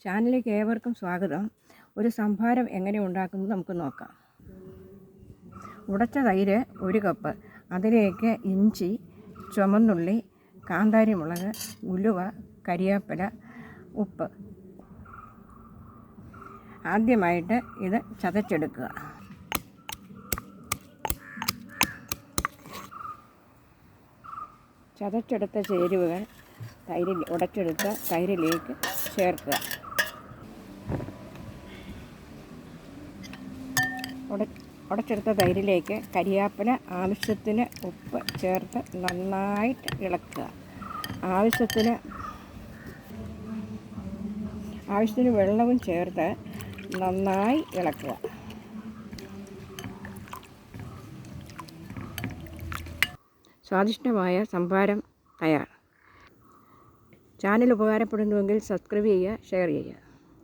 ചാനലിലേക്ക് ഏവർക്കും സ്വാഗതം. ഒരു സംഭാരം എങ്ങനെ ഉണ്ടാക്കുന്നത് നമുക്ക് നോക്കാം. ഉടച്ച തൈര് 1 കപ്പ്, അതിലേക്ക് ഇഞ്ചി, ചുമന്നുള്ളി, കാന്താരി മുളക്, ഉലുവ, കരിവേപ്പില, ഉപ്പ്. ആദ്യമായിട്ട് ഇത് ചതച്ചെടുക്കുക. ചതച്ചെടുത്ത ചേരുവകൾ ഉടച്ചെടുത്ത തൈരിലേക്ക് ചേർക്കുക. ഉടച്ചെടുത്ത തൈരിലേക്ക് കരിവേപ്പില, ആവശ്യത്തിന് ഉപ്പ് ചേർത്ത് നന്നായിട്ട് ഇളക്കുക. ആവശ്യത്തിന് വെള്ളവും ചേർത്ത് നന്നായി ഇളക്കുക. സ്വാദിഷ്ടമായ സംഭാരം തയ്യാർ. ചാനൽ ഉപകാരപ്പെടുന്നുവെങ്കിൽ സബ്സ്ക്രൈബ് ചെയ്യുക, ഷെയർ ചെയ്യുക.